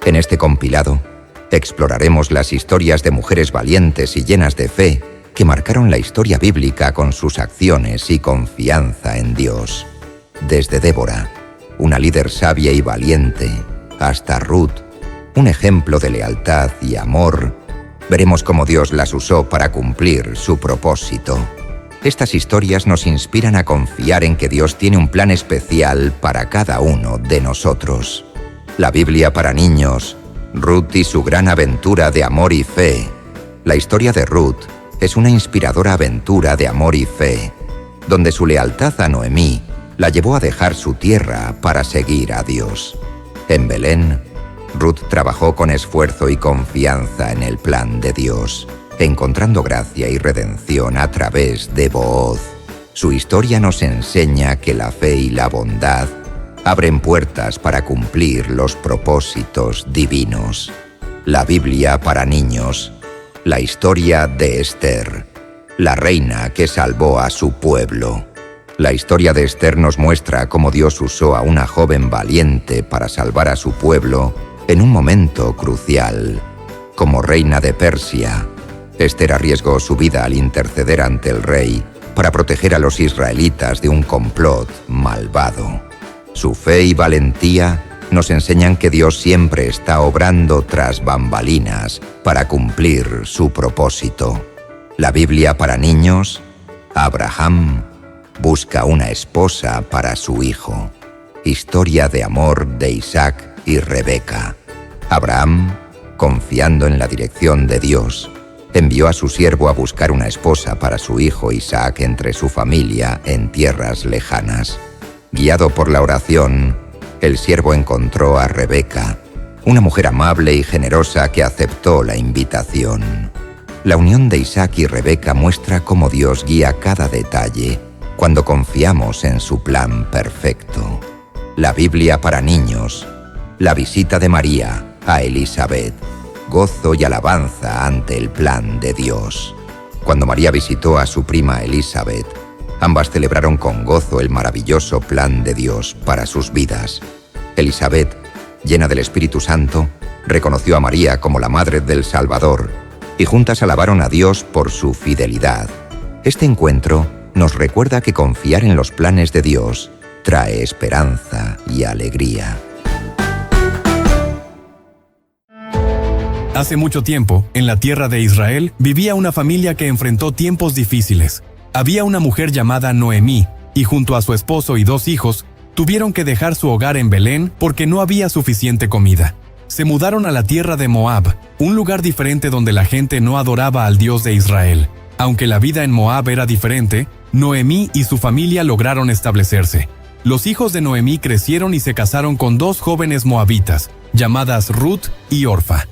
En este compilado, exploraremos las historias de mujeres valientes y llenas de fe que marcaron la historia bíblica con sus acciones y confianza en Dios. Desde Débora, una líder sabia y valiente, hasta Ruth, un ejemplo de lealtad y amor, veremos cómo Dios las usó para cumplir su propósito. Estas historias nos inspiran a confiar en que Dios tiene un plan especial para cada uno de nosotros. La Biblia para niños, Ruth y su gran aventura de amor y fe. La historia de Ruth es una inspiradora aventura de amor y fe, donde su lealtad a Noemí la llevó a dejar su tierra para seguir a Dios. En Belén, Ruth trabajó con esfuerzo y confianza en el plan de Dios, encontrando gracia y redención a través de Booz. Su historia nos enseña que la fe y la bondad abren puertas para cumplir los propósitos divinos. La Biblia para niños, la historia de Esther, la reina que salvó a su pueblo. La historia de Esther nos muestra cómo Dios usó a una joven valiente para salvar a su pueblo en un momento crucial. Como reina de Persia, Esther arriesgó su vida al interceder ante el rey para proteger a los israelitas de un complot malvado. Su fe y valentía nos enseñan que Dios siempre está obrando tras bambalinas para cumplir su propósito. La Biblia para niños, Abraham busca una esposa para su hijo. Historia de amor de Isaac y Rebeca. Abraham, confiando en la dirección de Dios, envió a su siervo a buscar una esposa para su hijo Isaac entre su familia en tierras lejanas. Guiado por la oración, el siervo encontró a Rebeca, una mujer amable y generosa que aceptó la invitación. La unión de Isaac y Rebeca muestra cómo Dios guía cada detalle cuando confiamos en su plan perfecto. La Biblia para niños, la visita de María a Elizabeth, gozo y alabanza ante el plan de Dios. Cuando María visitó a su prima Elizabeth, ambas celebraron con gozo el maravilloso plan de Dios para sus vidas. Elizabeth, llena del Espíritu Santo, reconoció a María como la madre del Salvador y juntas alabaron a Dios por su fidelidad. Este encuentro nos recuerda que confiar en los planes de Dios trae esperanza y alegría. Hace mucho tiempo, en la tierra de Israel, vivía una familia que enfrentó tiempos difíciles. Había una mujer llamada Noemí, y junto a su esposo y 2 hijos, tuvieron que dejar su hogar en Belén porque no había suficiente comida. Se mudaron a la tierra de Moab, un lugar diferente donde la gente no adoraba al Dios de Israel. Aunque la vida en Moab era diferente, Noemí y su familia lograron establecerse. Los hijos de Noemí crecieron y se casaron con 2 jóvenes moabitas, llamadas Ruth y Orfa.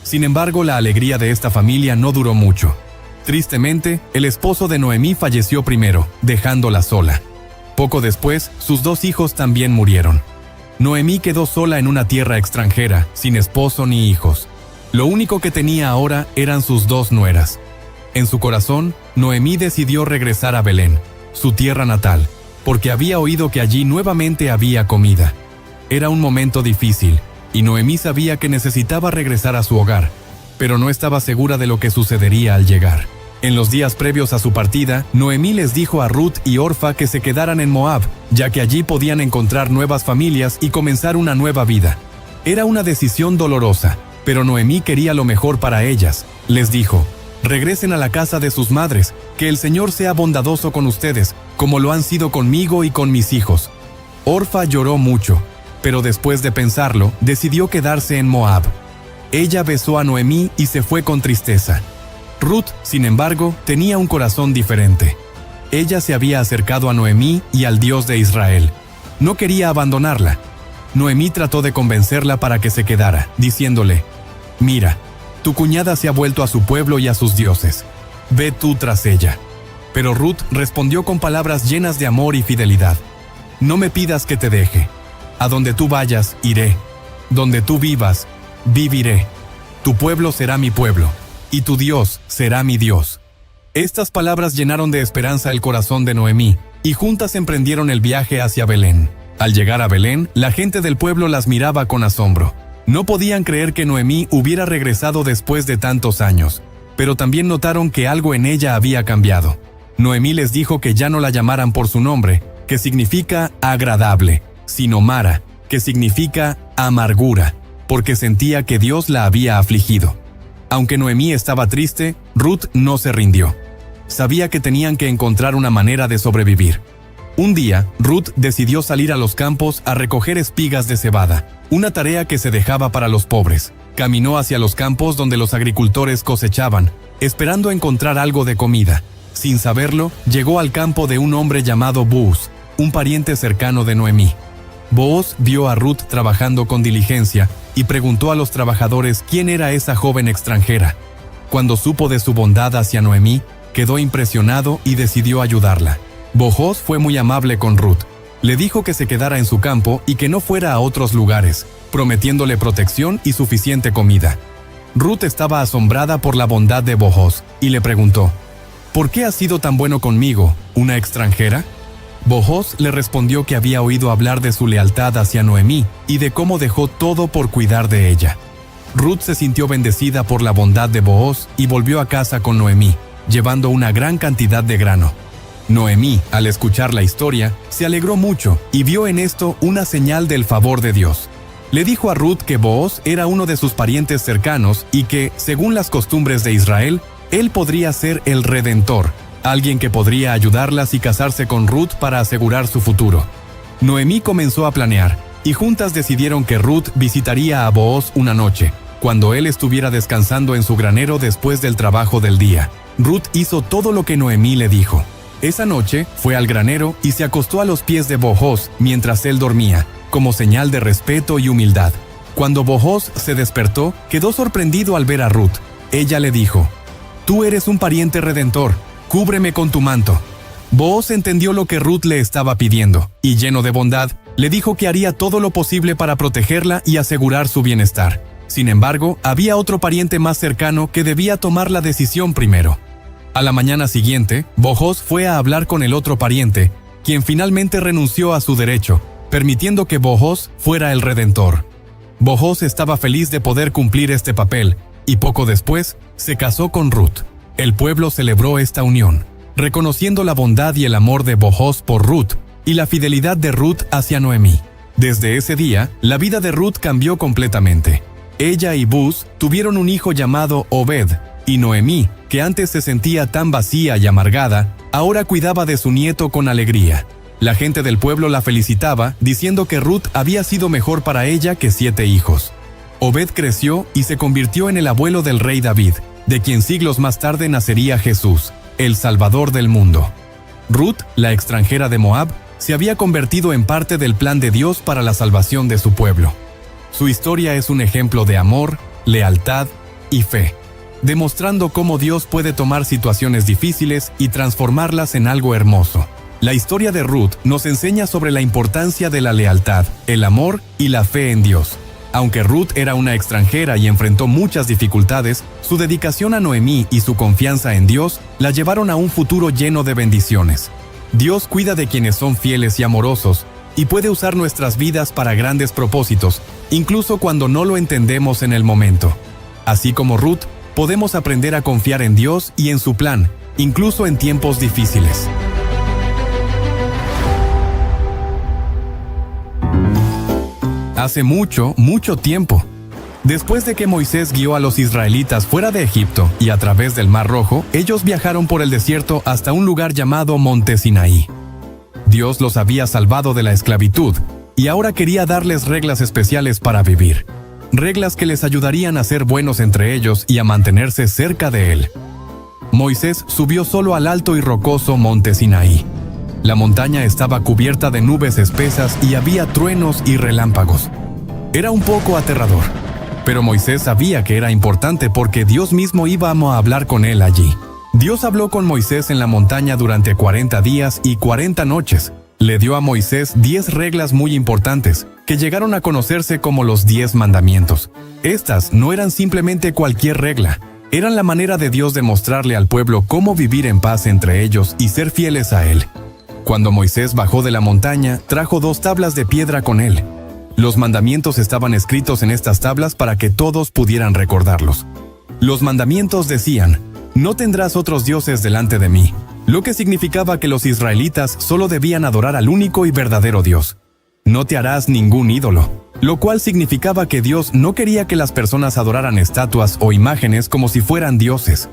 Sin embargo, la alegría de esta familia no duró mucho. Tristemente, el esposo de Noemí falleció primero, dejándola sola. Poco después, sus 2 hijos también murieron. Noemí quedó sola en una tierra extranjera, sin esposo ni hijos. Lo único que tenía ahora eran sus 2 nueras. En su corazón, Noemí decidió regresar a Belén, su tierra natal, porque había oído que allí nuevamente había comida. Era un momento difícil, y Noemí sabía que necesitaba regresar a su hogar, pero no estaba segura de lo que sucedería al llegar. En los días previos a su partida, Noemí les dijo a Ruth y Orfa que se quedaran en Moab, ya que allí podían encontrar nuevas familias y comenzar una nueva vida. Era una decisión dolorosa, pero Noemí quería lo mejor para ellas. Les dijo: regresen a la casa de sus madres, que el Señor sea bondadoso con ustedes, como lo han sido conmigo y con mis hijos. Orfa lloró mucho, pero después de pensarlo, decidió quedarse en Moab. Ella besó a Noemí y se fue con tristeza. Ruth, sin embargo, tenía un corazón diferente. Ella se había acercado a Noemí y al Dios de Israel. No quería abandonarla. Noemí trató de convencerla para que se quedara, diciéndole: mira, tu cuñada se ha vuelto a su pueblo y a sus dioses. Ve tú tras ella. Pero Ruth respondió con palabras llenas de amor y fidelidad: no me pidas que te deje. A donde tú vayas, iré. Donde tú vivas, viviré. Tu pueblo será mi pueblo, y tu Dios será mi Dios. Estas palabras llenaron de esperanza el corazón de Noemí, y juntas emprendieron el viaje hacia Belén. Al llegar a Belén, la gente del pueblo las miraba con asombro. No podían creer que Noemí hubiera regresado después de tantos años, pero también notaron que algo en ella había cambiado. Noemí les dijo que ya no la llamaran por su nombre, que significa agradable, sino Mara, que significa amargura, porque sentía que Dios la había afligido. Aunque Noemí estaba triste, Ruth no se rindió. Sabía que tenían que encontrar una manera de sobrevivir. Un día, Ruth decidió salir a los campos a recoger espigas de cebada, una tarea que se dejaba para los pobres. Caminó hacia los campos donde los agricultores cosechaban, esperando encontrar algo de comida. Sin saberlo, llegó al campo de un hombre llamado Booz, un pariente cercano de Noemí. Booz vio a Ruth trabajando con diligencia y preguntó a los trabajadores quién era esa joven extranjera. Cuando supo de su bondad hacia Noemí, quedó impresionado y decidió ayudarla. Booz fue muy amable con Ruth. Le dijo que se quedara en su campo y que no fuera a otros lugares, prometiéndole protección y suficiente comida. Ruth estaba asombrada por la bondad de Booz y le preguntó: ¿por qué has sido tan bueno conmigo, una extranjera? Booz le respondió que había oído hablar de su lealtad hacia Noemí y de cómo dejó todo por cuidar de ella. Ruth se sintió bendecida por la bondad de Booz y volvió a casa con Noemí, llevando una gran cantidad de grano. Noemí, al escuchar la historia, se alegró mucho y vio en esto una señal del favor de Dios. Le dijo a Ruth que Booz era uno de sus parientes cercanos y que, según las costumbres de Israel, él podría ser el Redentor, alguien que podría ayudarlas y casarse con Ruth para asegurar su futuro. Noemí comenzó a planear, y juntas decidieron que Ruth visitaría a Booz una noche, cuando él estuviera descansando en su granero después del trabajo del día. Ruth hizo todo lo que Noemí le dijo. Esa noche fue al granero y se acostó a los pies de Booz mientras él dormía, como señal de respeto y humildad. Cuando Booz se despertó, quedó sorprendido al ver a Ruth. Ella le dijo: «Tú eres un pariente redentor, cúbreme con tu manto». Booz entendió lo que Ruth le estaba pidiendo, y lleno de bondad, le dijo que haría todo lo posible para protegerla y asegurar su bienestar. Sin embargo, había otro pariente más cercano que debía tomar la decisión primero. A la mañana siguiente, Booz fue a hablar con el otro pariente, quien finalmente renunció a su derecho, permitiendo que Booz fuera el redentor. Booz estaba feliz de poder cumplir este papel, y poco después, se casó con Ruth. El pueblo celebró esta unión, reconociendo la bondad y el amor de Booz por Ruth, y la fidelidad de Ruth hacia Noemí. Desde ese día, la vida de Ruth cambió completamente. Ella y Booz tuvieron un hijo llamado Obed, y Noemí, que antes se sentía tan vacía y amargada, ahora cuidaba de su nieto con alegría. La gente del pueblo la felicitaba, diciendo que Ruth había sido mejor para ella que 7 hijos. Obed creció y se convirtió en el abuelo del rey David, de quien siglos más tarde nacería Jesús, el Salvador del mundo. Ruth, la extranjera de Moab, se había convertido en parte del plan de Dios para la salvación de su pueblo. Su historia es un ejemplo de amor, lealtad y fe, demostrando cómo Dios puede tomar situaciones difíciles y transformarlas en algo hermoso. La historia de Ruth nos enseña sobre la importancia de la lealtad, el amor y la fe en Dios. Aunque Ruth era una extranjera y enfrentó muchas dificultades, su dedicación a Noemí y su confianza en Dios la llevaron a un futuro lleno de bendiciones. Dios cuida de quienes son fieles y amorosos, y puede usar nuestras vidas para grandes propósitos, incluso cuando no lo entendemos en el momento. Así como Ruth, podemos aprender a confiar en Dios y en su plan, incluso en tiempos difíciles. Hace mucho, mucho tiempo, después de que Moisés guió a los israelitas fuera de Egipto y a través del Mar Rojo, ellos viajaron por el desierto hasta un lugar llamado Monte Sinaí. Dios los había salvado de la esclavitud y ahora quería darles reglas especiales para vivir. Reglas que les ayudarían a ser buenos entre ellos y a mantenerse cerca de Él. Moisés subió solo al alto y rocoso Monte Sinaí. La montaña estaba cubierta de nubes espesas y había truenos y relámpagos. Era un poco aterrador, pero Moisés sabía que era importante porque Dios mismo iba a hablar con él allí. Dios habló con Moisés en la montaña durante 40 días y 40 noches. Le dio a Moisés 10 reglas muy importantes, que llegaron a conocerse como los 10 mandamientos. Estas no eran simplemente cualquier regla, eran la manera de Dios de mostrarle al pueblo cómo vivir en paz entre ellos y ser fieles a Él. Cuando Moisés bajó de la montaña, trajo 2 tablas de piedra con él. Los mandamientos estaban escritos en estas tablas para que todos pudieran recordarlos. Los mandamientos decían: no tendrás otros dioses delante de mí, lo que significaba que los israelitas solo debían adorar al único y verdadero Dios. No te harás ningún ídolo, lo cual significaba que Dios no quería que las personas adoraran estatuas o imágenes como si fueran dioses.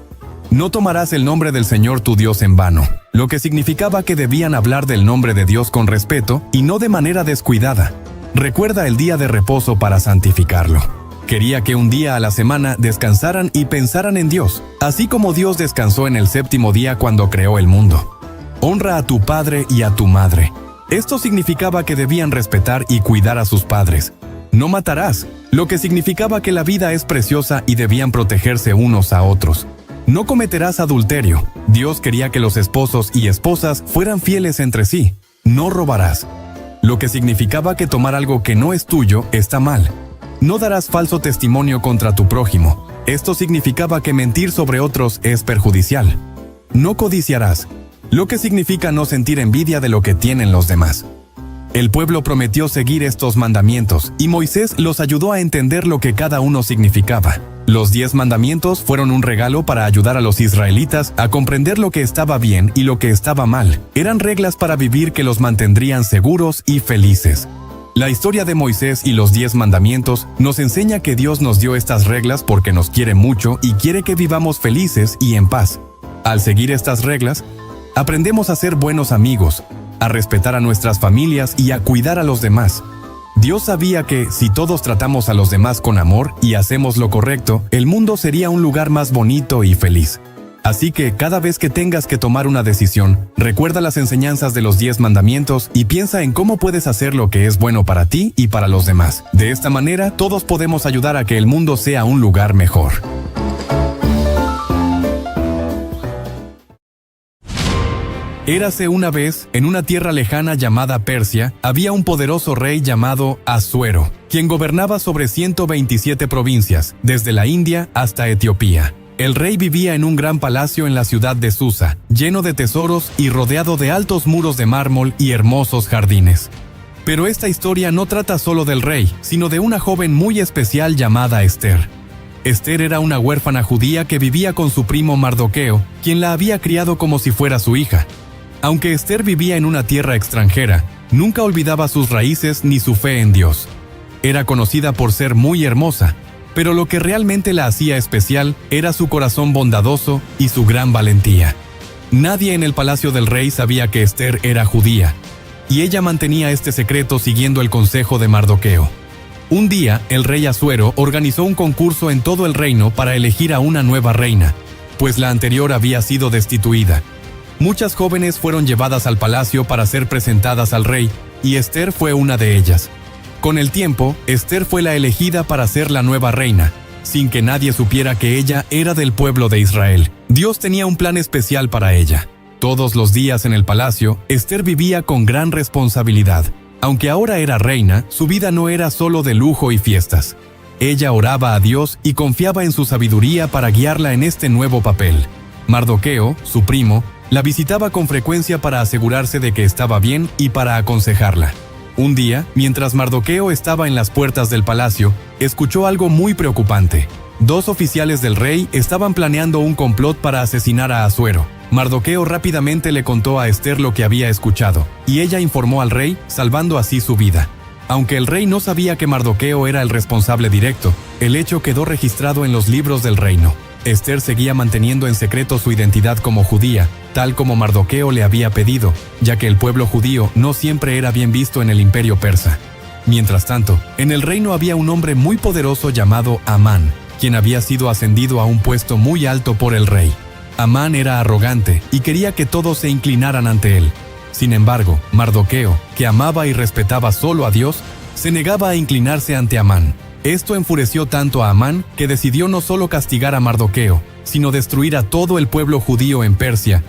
No tomarás el nombre del Señor tu Dios en vano, lo que significaba que debían hablar del nombre de Dios con respeto y no de manera descuidada. Recuerda el día de reposo para santificarlo. Quería que un día a la semana descansaran y pensaran en Dios, así como Dios descansó en el séptimo día cuando creó el mundo. Honra a tu padre y a tu madre. Esto significaba que debían respetar y cuidar a sus padres. No matarás, lo que significaba que la vida es preciosa y debían protegerse unos a otros. No cometerás adulterio. Dios quería que los esposos y esposas fueran fieles entre sí. No robarás, lo que significaba que tomar algo que no es tuyo está mal. No darás falso testimonio contra tu prójimo. Esto significaba que mentir sobre otros es perjudicial. No codiciarás, lo que significa no sentir envidia de lo que tienen los demás. El pueblo prometió seguir estos mandamientos y Moisés los ayudó a entender lo que cada uno significaba. Los 10 mandamientos fueron un regalo para ayudar a los israelitas a comprender lo que estaba bien y lo que estaba mal. Eran reglas para vivir que los mantendrían seguros y felices. La historia de Moisés y los 10 mandamientos nos enseña que Dios nos dio estas reglas porque nos quiere mucho y quiere que vivamos felices y en paz. Al seguir estas reglas, aprendemos a ser buenos amigos, a respetar a nuestras familias y a cuidar a los demás. Dios sabía que, si todos tratamos a los demás con amor y hacemos lo correcto, el mundo sería un lugar más bonito y feliz. Así que, cada vez que tengas que tomar una decisión, recuerda las enseñanzas de los 10 mandamientos y piensa en cómo puedes hacer lo que es bueno para ti y para los demás. De esta manera, todos podemos ayudar a que el mundo sea un lugar mejor. Érase una vez, en una tierra lejana llamada Persia, había un poderoso rey llamado Asuero, quien gobernaba sobre 127 provincias, desde la India hasta Etiopía. El rey vivía en un gran palacio en la ciudad de Susa, lleno de tesoros y rodeado de altos muros de mármol y hermosos jardines. Pero esta historia no trata solo del rey, sino de una joven muy especial llamada Esther. Esther era una huérfana judía que vivía con su primo Mardoqueo, quien la había criado como si fuera su hija. Aunque Esther vivía en una tierra extranjera, nunca olvidaba sus raíces ni su fe en Dios. Era conocida por ser muy hermosa, pero lo que realmente la hacía especial era su corazón bondadoso y su gran valentía. Nadie en el palacio del rey sabía que Esther era judía, y ella mantenía este secreto siguiendo el consejo de Mardoqueo. Un día, el rey Asuero organizó un concurso en todo el reino para elegir a una nueva reina, pues la anterior había sido destituida. Muchas jóvenes fueron llevadas al palacio para ser presentadas al rey, y Esther fue una de ellas. Con el tiempo, Esther fue la elegida para ser la nueva reina, sin que nadie supiera que ella era del pueblo de Israel. Dios tenía un plan especial para ella. Todos los días en el palacio, Esther vivía con gran responsabilidad. Aunque ahora era reina, su vida no era solo de lujo y fiestas. Ella oraba a Dios y confiaba en su sabiduría para guiarla en este nuevo papel. Mardoqueo, su primo, la visitaba con frecuencia para asegurarse de que estaba bien y para aconsejarla. Un día, mientras Mardoqueo estaba en las puertas del palacio, escuchó algo muy preocupante. 2 oficiales del rey estaban planeando un complot para asesinar a Asuero. Mardoqueo rápidamente le contó a Esther lo que había escuchado, y ella informó al rey, salvando así su vida. Aunque el rey no sabía que Mardoqueo era el responsable directo, el hecho quedó registrado en los libros del reino. Esther seguía manteniendo en secreto su identidad como judía, tal como Mardoqueo le había pedido, ya que el pueblo judío no siempre era bien visto en el imperio persa. Mientras tanto, en el reino había un hombre muy poderoso llamado Amán, quien había sido ascendido a un puesto muy alto por el rey. Amán era arrogante y quería que todos se inclinaran ante él. Sin embargo, Mardoqueo, que amaba y respetaba solo a Dios, se negaba a inclinarse ante Amán. Esto enfureció tanto a Amán que decidió no solo castigar a Mardoqueo, sino destruir a todo el pueblo judío en Persia.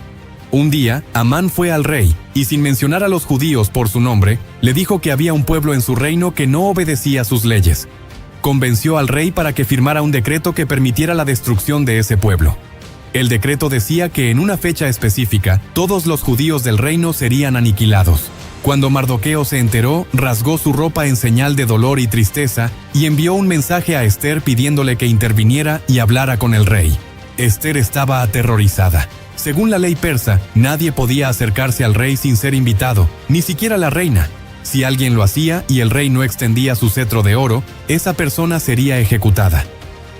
Un día, Amán fue al rey, y sin mencionar a los judíos por su nombre, le dijo que había un pueblo en su reino que no obedecía sus leyes. Convenció al rey para que firmara un decreto que permitiera la destrucción de ese pueblo. El decreto decía que en una fecha específica, todos los judíos del reino serían aniquilados. Cuando Mardoqueo se enteró, rasgó su ropa en señal de dolor y tristeza y envió un mensaje a Ester pidiéndole que interviniera y hablara con el rey. Ester estaba aterrorizada. Según la ley persa, nadie podía acercarse al rey sin ser invitado, ni siquiera la reina. Si alguien lo hacía y el rey no extendía su cetro de oro, esa persona sería ejecutada.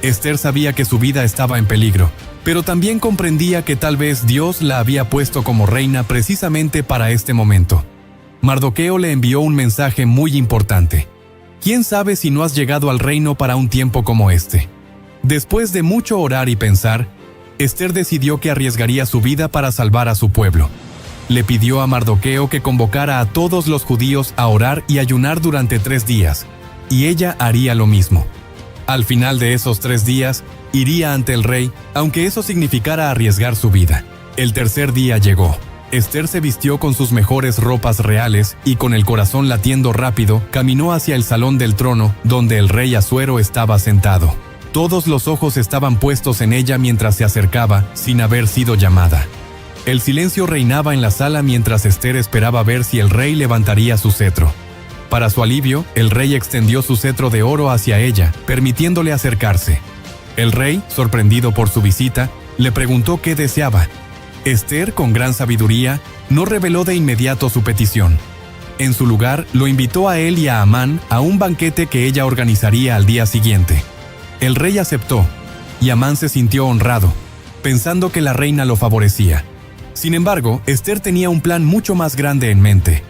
Ester sabía que su vida estaba en peligro, pero también comprendía que tal vez Dios la había puesto como reina precisamente para este momento. Mardoqueo le envió un mensaje muy importante. ¿Quién sabe si no has llegado al reino para un tiempo como este? Después de mucho orar y pensar, Ester decidió que arriesgaría su vida para salvar a su pueblo. Le pidió a Mardoqueo que convocara a todos los judíos a orar y ayunar durante 3 días, y ella haría lo mismo. Al final de esos 3 días, iría ante el rey, aunque eso significara arriesgar su vida. El tercer día llegó. Ester se vistió con sus mejores ropas reales y con el corazón latiendo rápido, caminó hacia el salón del trono, donde el rey Asuero estaba sentado. Todos los ojos estaban puestos en ella mientras se acercaba, sin haber sido llamada. El silencio reinaba en la sala mientras Ester esperaba ver si el rey levantaría su cetro. Para su alivio, el rey extendió su cetro de oro hacia ella, permitiéndole acercarse. El rey, sorprendido por su visita, le preguntó qué deseaba. Ester, con gran sabiduría, no reveló de inmediato su petición. En su lugar, lo invitó a él y a Amán a un banquete que ella organizaría al día siguiente. El rey aceptó, y Amán se sintió honrado, pensando que la reina lo favorecía. Sin embargo, Ester tenía un plan mucho más grande en mente.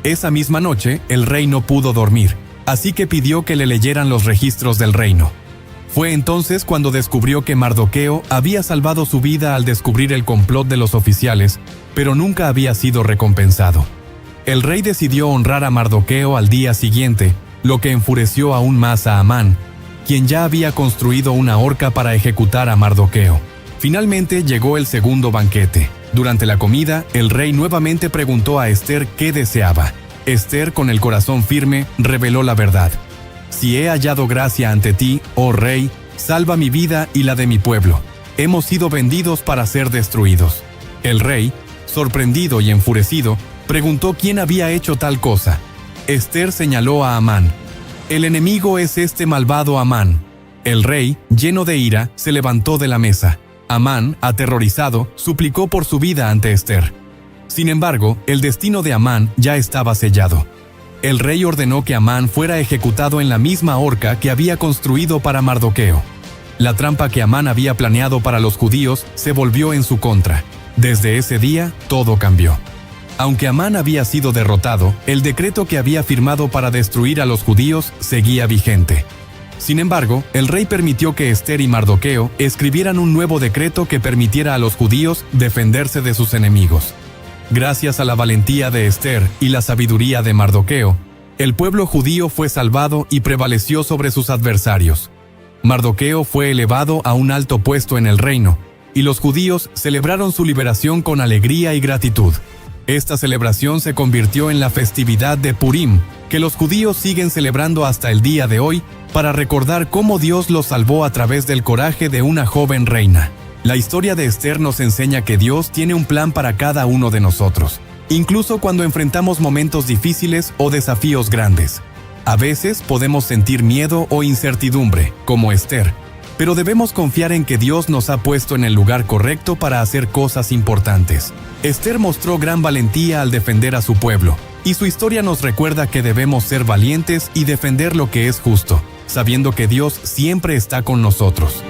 Esa misma noche, el rey no pudo dormir, así que pidió que le leyeran los registros del reino. Fue entonces cuando descubrió que Mardoqueo había salvado su vida al descubrir el complot de los oficiales, pero nunca había sido recompensado. El rey decidió honrar a Mardoqueo al día siguiente, lo que enfureció aún más a Amán, quien ya había construido una horca para ejecutar a Mardoqueo. Finalmente llegó el segundo banquete. Durante la comida, el rey nuevamente preguntó a Ester qué deseaba. Ester, con el corazón firme, reveló la verdad. Si he hallado gracia ante ti, oh rey, salva mi vida y la de mi pueblo. Hemos sido vendidos para ser destruidos. El rey, sorprendido y enfurecido, preguntó quién había hecho tal cosa. Ester señaló a Amán. El enemigo es este malvado Amán. El rey, lleno de ira, se levantó de la mesa. Amán, aterrorizado, suplicó por su vida ante Ester. Sin embargo, el destino de Amán ya estaba sellado. El rey ordenó que Amán fuera ejecutado en la misma horca que había construido para Mardoqueo. La trampa que Amán había planeado para los judíos se volvió en su contra. Desde ese día, todo cambió. Aunque Amán había sido derrotado, el decreto que había firmado para destruir a los judíos seguía vigente. Sin embargo, el rey permitió que Ester y Mardoqueo escribieran un nuevo decreto que permitiera a los judíos defenderse de sus enemigos. Gracias a la valentía de Ester y la sabiduría de Mardoqueo, el pueblo judío fue salvado y prevaleció sobre sus adversarios. Mardoqueo fue elevado a un alto puesto en el reino, y los judíos celebraron su liberación con alegría y gratitud. Esta celebración se convirtió en la festividad de Purim, que los judíos siguen celebrando hasta el día de hoy para recordar cómo Dios los salvó a través del coraje de una joven reina. La historia de Ester nos enseña que Dios tiene un plan para cada uno de nosotros, incluso cuando enfrentamos momentos difíciles o desafíos grandes. A veces podemos sentir miedo o incertidumbre, como Ester, pero debemos confiar en que Dios nos ha puesto en el lugar correcto para hacer cosas importantes. Ester mostró gran valentía al defender a su pueblo, y su historia nos recuerda que debemos ser valientes y defender lo que es justo, sabiendo que Dios siempre está con nosotros.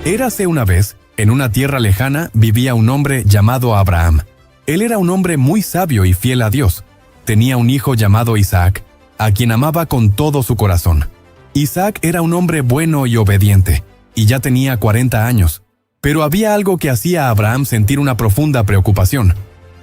Érase una vez, en una tierra lejana, vivía un hombre llamado Abraham. Él era un hombre muy sabio y fiel a Dios. Tenía un hijo llamado Isaac, a quien amaba con todo su corazón. Isaac era un hombre bueno y obediente, y ya tenía 40 años. Pero había algo que hacía a Abraham sentir una profunda preocupación.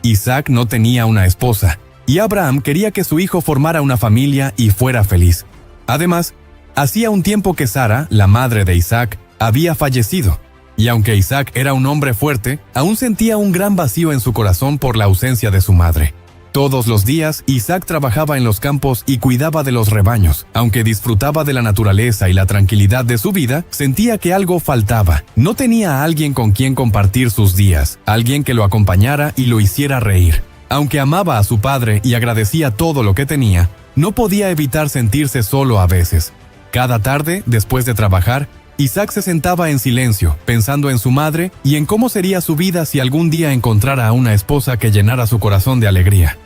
Isaac no tenía una esposa, y Abraham quería que su hijo formara una familia y fuera feliz. Además, hacía un tiempo que Sara, la madre de Isaac, había fallecido, y aunque Isaac era un hombre fuerte, aún sentía un gran vacío en su corazón por la ausencia de su madre. Todos los días, Isaac trabajaba en los campos y cuidaba de los rebaños. Aunque disfrutaba de la naturaleza y la tranquilidad de su vida, sentía que algo faltaba. No tenía a alguien con quien compartir sus días, alguien que lo acompañara y lo hiciera reír. Aunque amaba a su padre y agradecía todo lo que tenía, no podía evitar sentirse solo a veces. Cada tarde, después de trabajar, Isaac se sentaba en silencio, pensando en su madre y en cómo sería su vida si algún día encontrara a una esposa que llenara su corazón de alegría.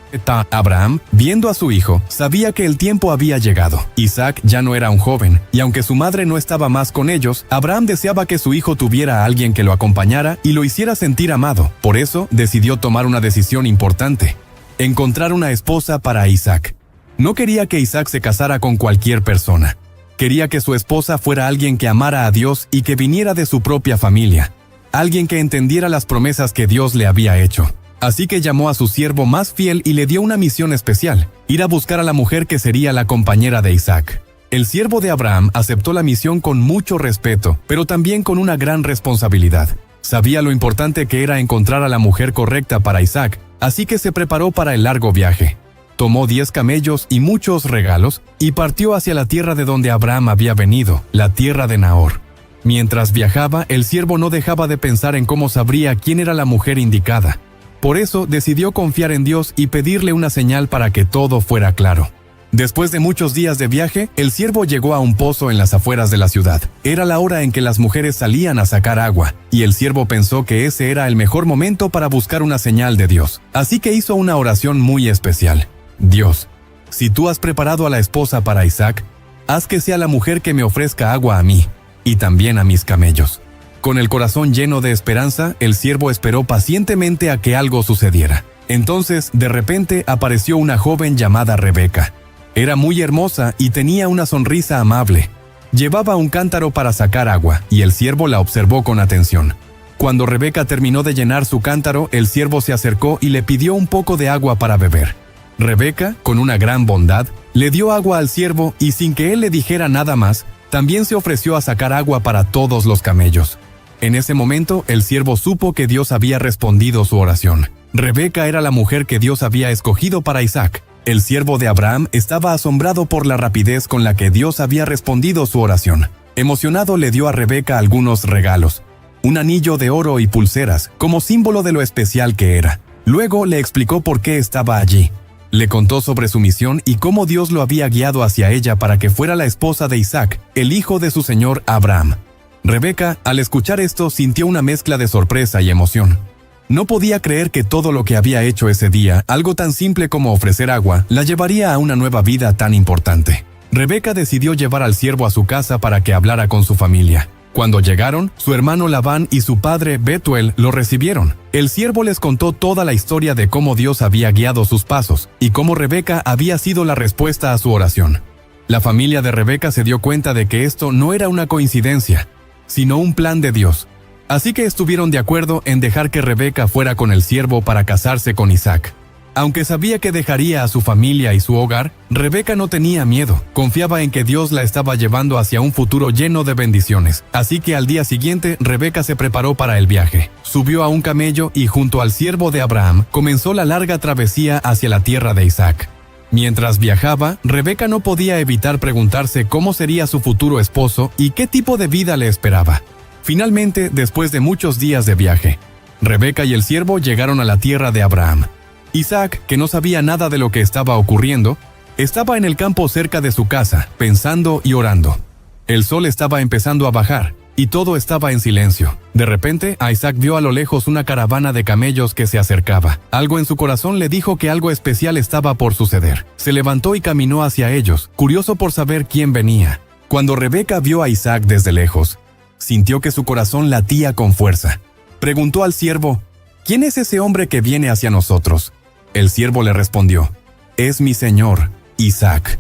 Abraham, viendo a su hijo, sabía que el tiempo había llegado. Isaac ya no era un joven, y aunque su madre no estaba más con ellos, Abraham deseaba que su hijo tuviera a alguien que lo acompañara y lo hiciera sentir amado. Por eso, decidió tomar una decisión importante: encontrar una esposa para Isaac. No quería que Isaac se casara con cualquier persona. Quería que su esposa fuera alguien que amara a Dios y que viniera de su propia familia, alguien que entendiera las promesas que Dios le había hecho. Así que llamó a su siervo más fiel y le dio una misión especial: ir a buscar a la mujer que sería la compañera de Isaac. El siervo de Abraham aceptó la misión con mucho respeto, pero también con una gran responsabilidad. Sabía lo importante que era encontrar a la mujer correcta para Isaac, así que se preparó para el largo viaje. Tomó 10 camellos y muchos regalos y partió hacia la tierra de donde Abraham había venido, la tierra de Nahor. Mientras viajaba, el siervo no dejaba de pensar en cómo sabría quién era la mujer indicada. Por eso decidió confiar en Dios y pedirle una señal para que todo fuera claro. Después de muchos días de viaje, el siervo llegó a un pozo en las afueras de la ciudad. Era la hora en que las mujeres salían a sacar agua, y el siervo pensó que ese era el mejor momento para buscar una señal de Dios. Así que hizo una oración muy especial. Dios, si tú has preparado a la esposa para Isaac, haz que sea la mujer que me ofrezca agua a mí, y también a mis camellos. Con el corazón lleno de esperanza, el siervo esperó pacientemente a que algo sucediera. Entonces, de repente, apareció una joven llamada Rebeca. Era muy hermosa y tenía una sonrisa amable. Llevaba un cántaro para sacar agua, y el siervo la observó con atención. Cuando Rebeca terminó de llenar su cántaro, el siervo se acercó y le pidió un poco de agua para beber. Rebeca, con una gran bondad, le dio agua al siervo y sin que él le dijera nada más, también se ofreció a sacar agua para todos los camellos. En ese momento, el siervo supo que Dios había respondido su oración. Rebeca era la mujer que Dios había escogido para Isaac. El siervo de Abraham estaba asombrado por la rapidez con la que Dios había respondido su oración. Emocionado, le dio a Rebeca algunos regalos: un anillo de oro y pulseras, como símbolo de lo especial que era. Luego le explicó por qué estaba allí. Le contó sobre su misión y cómo Dios lo había guiado hacia ella para que fuera la esposa de Isaac, el hijo de su señor Abraham. Rebeca, al escuchar esto, sintió una mezcla de sorpresa y emoción. No podía creer que todo lo que había hecho ese día, algo tan simple como ofrecer agua, la llevaría a una nueva vida tan importante. Rebeca decidió llevar al siervo a su casa para que hablara con su familia. Cuando llegaron, su hermano Labán y su padre Betuel lo recibieron. El siervo les contó toda la historia de cómo Dios había guiado sus pasos y cómo Rebeca había sido la respuesta a su oración. La familia de Rebeca se dio cuenta de que esto no era una coincidencia, sino un plan de Dios. Así que estuvieron de acuerdo en dejar que Rebeca fuera con el siervo para casarse con Isaac. Aunque sabía que dejaría a su familia y su hogar, Rebeca no tenía miedo. Confiaba en que Dios la estaba llevando hacia un futuro lleno de bendiciones. Así que al día siguiente, Rebeca se preparó para el viaje. Subió a un camello y junto al siervo de Abraham, comenzó la larga travesía hacia la tierra de Isaac. Mientras viajaba, Rebeca no podía evitar preguntarse cómo sería su futuro esposo y qué tipo de vida le esperaba. Finalmente, después de muchos días de viaje, Rebeca y el siervo llegaron a la tierra de Abraham. Isaac, que no sabía nada de lo que estaba ocurriendo, estaba en el campo cerca de su casa, pensando y orando. El sol estaba empezando a bajar, y todo estaba en silencio. De repente, Isaac vio a lo lejos una caravana de camellos que se acercaba. Algo en su corazón le dijo que algo especial estaba por suceder. Se levantó y caminó hacia ellos, curioso por saber quién venía. Cuando Rebeca vio a Isaac desde lejos, sintió que su corazón latía con fuerza. Preguntó al siervo: ¿quién es ese hombre que viene hacia nosotros? El siervo le respondió: es mi señor, Isaac.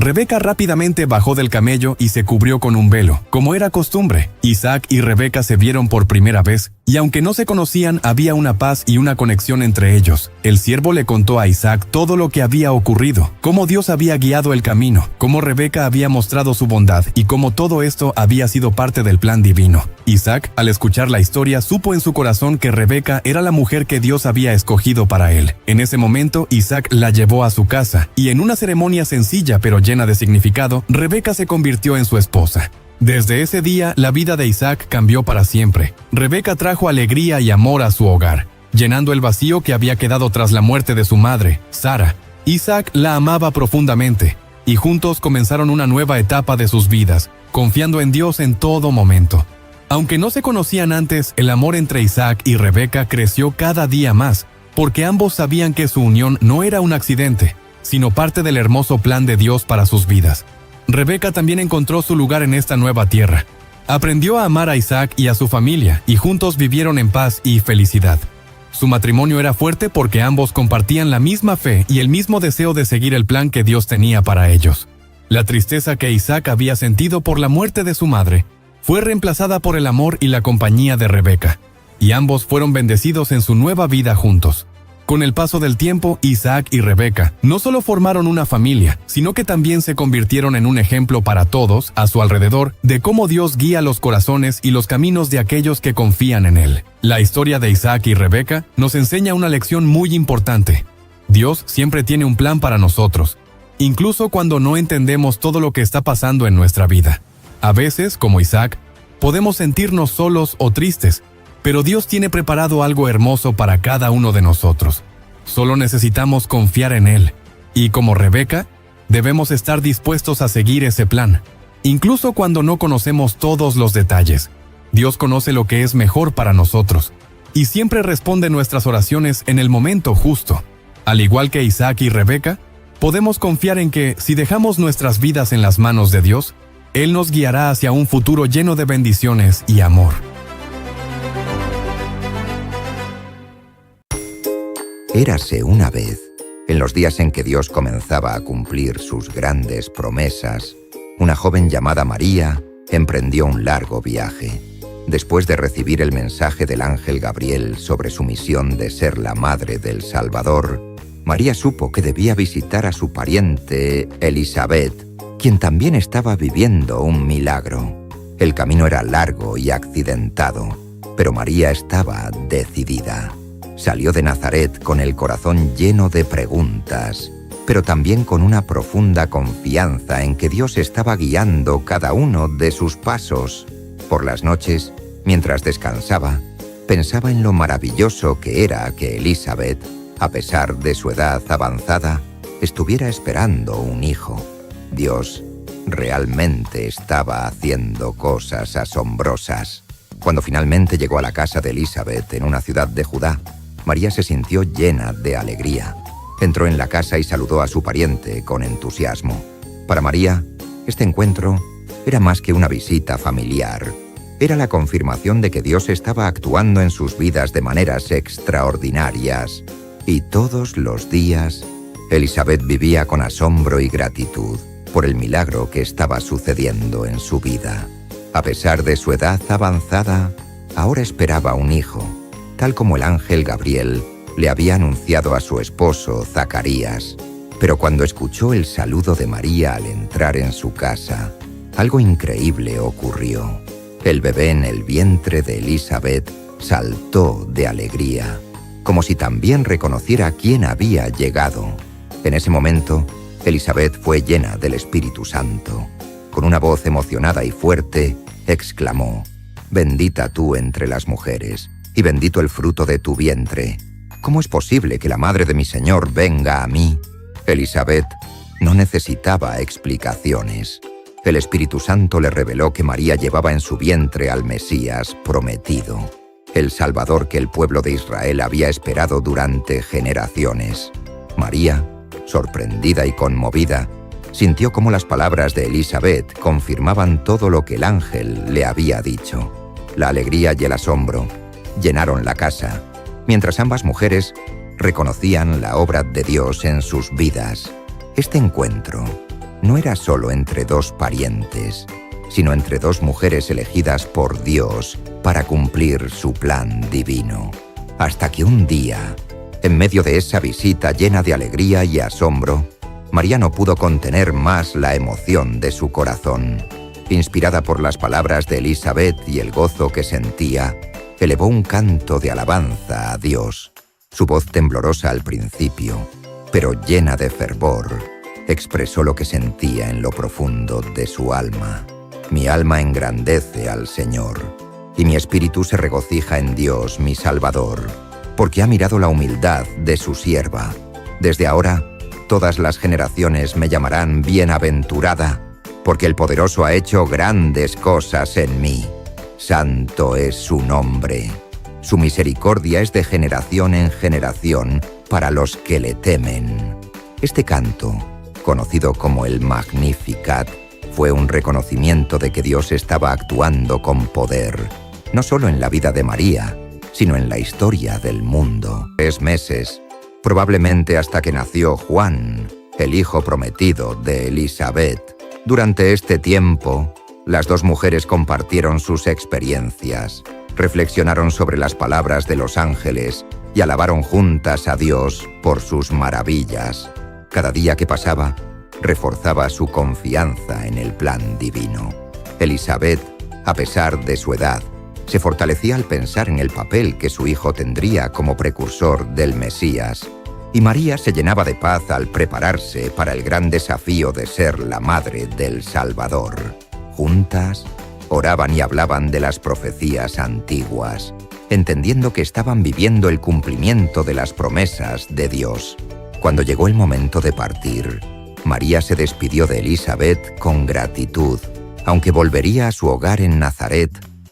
Rebeca rápidamente bajó del camello y se cubrió con un velo, como era costumbre. Isaac y Rebeca se vieron por primera vez, y aunque no se conocían, había una paz y una conexión entre ellos. El siervo le contó a Isaac todo lo que había ocurrido, cómo Dios había guiado el camino, cómo Rebeca había mostrado su bondad y cómo todo esto había sido parte del plan divino. Isaac, al escuchar la historia, supo en su corazón que Rebeca era la mujer que Dios había escogido para él. En ese momento, Isaac la llevó a su casa, y en una ceremonia sencilla pero llena de significado, Rebeca se convirtió en su esposa. Desde ese día, la vida de Isaac cambió para siempre. Rebeca trajo alegría y amor a su hogar, llenando el vacío que había quedado tras la muerte de su madre, Sara. Isaac la amaba profundamente, y juntos comenzaron una nueva etapa de sus vidas, confiando en Dios en todo momento. Aunque no se conocían antes, el amor entre Isaac y Rebeca creció cada día más, porque ambos sabían que su unión no era un accidente, sino parte del hermoso plan de Dios para sus vidas. Rebeca también encontró su lugar en esta nueva tierra. Aprendió a amar a Isaac y a su familia, y juntos vivieron en paz y felicidad. Su matrimonio era fuerte porque ambos compartían la misma fe y el mismo deseo de seguir el plan que Dios tenía para ellos. La tristeza que Isaac había sentido por la muerte de su madre fue reemplazada por el amor y la compañía de Rebeca, y ambos fueron bendecidos en su nueva vida juntos. Con el paso del tiempo, Isaac y Rebeca no solo formaron una familia, sino que también se convirtieron en un ejemplo para todos a su alrededor de cómo Dios guía los corazones y los caminos de aquellos que confían en Él. La historia de Isaac y Rebeca nos enseña una lección muy importante. Dios siempre tiene un plan para nosotros, incluso cuando no entendemos todo lo que está pasando en nuestra vida. A veces, como Isaac, podemos sentirnos solos o tristes, pero Dios tiene preparado algo hermoso para cada uno de nosotros. Solo necesitamos confiar en Él. Y como Rebeca, debemos estar dispuestos a seguir ese plan, incluso cuando no conocemos todos los detalles. Dios conoce lo que es mejor para nosotros, y siempre responde nuestras oraciones en el momento justo. Al igual que Isaac y Rebeca, podemos confiar en que, si dejamos nuestras vidas en las manos de Dios, Él nos guiará hacia un futuro lleno de bendiciones y amor. Érase una vez, en los días en que Dios comenzaba a cumplir sus grandes promesas, una joven llamada María emprendió un largo viaje. Después de recibir el mensaje del ángel Gabriel sobre su misión de ser la madre del Salvador, María supo que debía visitar a su pariente Elisabet, quien también estaba viviendo un milagro. El camino era largo y accidentado, pero María estaba decidida. Salió de Nazaret con el corazón lleno de preguntas, pero también con una profunda confianza en que Dios estaba guiando cada uno de sus pasos. Por las noches, mientras descansaba, pensaba en lo maravilloso que era que Elisabet, a pesar de su edad avanzada, estuviera esperando un hijo. Dios realmente estaba haciendo cosas asombrosas. Cuando finalmente llegó a la casa de Elisabet en una ciudad de Judá, María se sintió llena de alegría. Entró en la casa y saludó a su pariente con entusiasmo. Para María, este encuentro era más que una visita familiar. Era la confirmación de que Dios estaba actuando en sus vidas de maneras extraordinarias. Y todos los días, Elisabet vivía con asombro y gratitud por el milagro que estaba sucediendo en su vida. A pesar de su edad avanzada, ahora esperaba un hijo, tal como el ángel Gabriel le había anunciado a su esposo Zacarías. Pero cuando escuchó el saludo de María al entrar en su casa, algo increíble ocurrió. El bebé en el vientre de Elisabet saltó de alegría, como si también reconociera quién había llegado. En ese momento, Elisabet fue llena del Espíritu Santo. Con una voz emocionada y fuerte, exclamó: «Bendita tú entre las mujeres, y bendito el fruto de tu vientre. ¿Cómo es posible que la madre de mi Señor venga a mí?» Elisabet no necesitaba explicaciones. El Espíritu Santo le reveló que María llevaba en su vientre al Mesías prometido, el Salvador que el pueblo de Israel había esperado durante generaciones. María, sorprendida y conmovida, sintió cómo las palabras de Elisabet confirmaban todo lo que el ángel le había dicho. La alegría y el asombro llenaron la casa, mientras ambas mujeres reconocían la obra de Dios en sus vidas. Este encuentro no era solo entre dos parientes, sino entre dos mujeres elegidas por Dios para cumplir su plan divino. Hasta que un día, en medio de esa visita llena de alegría y asombro, María no pudo contener más la emoción de su corazón. Inspirada por las palabras de Elisabet y el gozo que sentía, elevó un canto de alabanza a Dios. Su voz temblorosa al principio, pero llena de fervor, expresó lo que sentía en lo profundo de su alma. Mi alma engrandece al Señor, y mi espíritu se regocija en Dios, mi Salvador, porque ha mirado la humildad de su sierva. Desde ahora, todas las generaciones me llamarán bienaventurada, porque el Poderoso ha hecho grandes cosas en mí. Santo es su nombre. Su misericordia es de generación en generación para los que le temen. Este canto, conocido como el Magnificat, fue un reconocimiento de que Dios estaba actuando con poder, no solo en la vida de María, sino en la historia del mundo. 3 meses, probablemente hasta que nació Juan, el hijo prometido de Elisabet. Durante este tiempo, las dos mujeres compartieron sus experiencias, reflexionaron sobre las palabras de los ángeles y alabaron juntas a Dios por sus maravillas. Cada día que pasaba, reforzaba su confianza en el plan divino. Elisabet, a pesar de su edad, se fortalecía al pensar en el papel que su hijo tendría como precursor del Mesías, y María se llenaba de paz al prepararse para el gran desafío de ser la madre del Salvador. Juntas, oraban y hablaban de las profecías antiguas, entendiendo que estaban viviendo el cumplimiento de las promesas de Dios. Cuando llegó el momento de partir, María se despidió de Elisabet con gratitud. Aunque volvería a su hogar en Nazaret,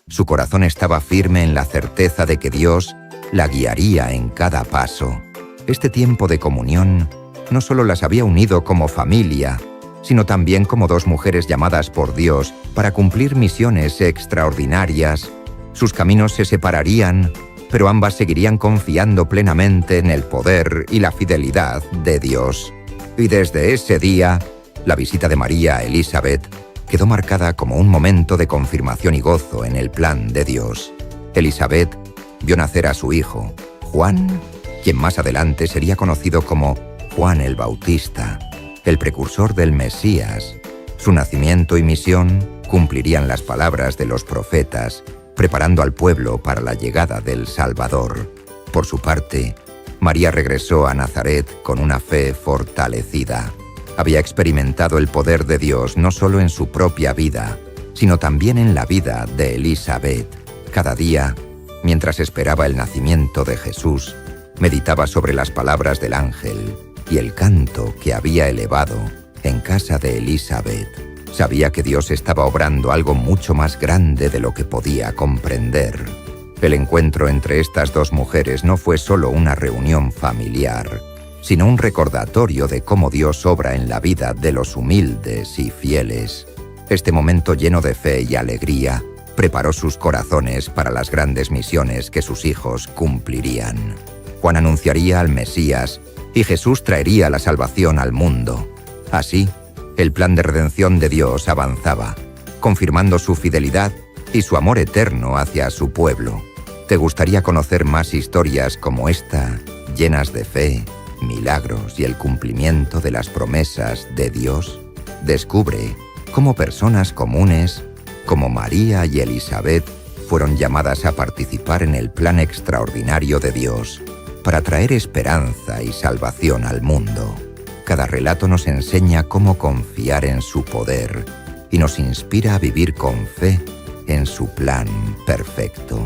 su corazón estaba firme en la certeza de que Dios la guiaría en cada paso. Este tiempo de comunión no solo las había unido como familia, sino también como dos mujeres llamadas por Dios para cumplir misiones extraordinarias. Sus caminos se separarían, pero ambas seguirían confiando plenamente en el poder y la fidelidad de Dios. Y desde ese día, la visita de María a Elisabet quedó marcada como un momento de confirmación y gozo en el plan de Dios. Elisabet vio nacer a su hijo, Juan, quien más adelante sería conocido como Juan el Bautista, el precursor del Mesías. Su nacimiento y misión cumplirían las palabras de los profetas, preparando al pueblo para la llegada del Salvador. Por su parte, María regresó a Nazaret con una fe fortalecida. Había experimentado el poder de Dios no solo en su propia vida, sino también en la vida de Elisabet. Cada día, mientras esperaba el nacimiento de Jesús, meditaba sobre las palabras del ángel y el canto que había elevado en casa de Elisabet. Sabía que Dios estaba obrando algo mucho más grande de lo que podía comprender. El encuentro entre estas dos mujeres no fue solo una reunión familiar, sino un recordatorio de cómo Dios obra en la vida de los humildes y fieles. Este momento lleno de fe y alegría preparó sus corazones para las grandes misiones que sus hijos cumplirían. Juan anunciaría al Mesías y Jesús traería la salvación al mundo. Así, el plan de redención de Dios avanzaba, confirmando su fidelidad y su amor eterno hacia su pueblo. ¿Te gustaría conocer más historias como esta, llenas de fe, milagros y el cumplimiento de las promesas de Dios? Descubre cómo personas comunes, como María y Elisabet, fueron llamadas a participar en el plan extraordinario de Dios para traer esperanza y salvación al mundo. Cada relato nos enseña cómo confiar en su poder y nos inspira a vivir con fe en su plan perfecto.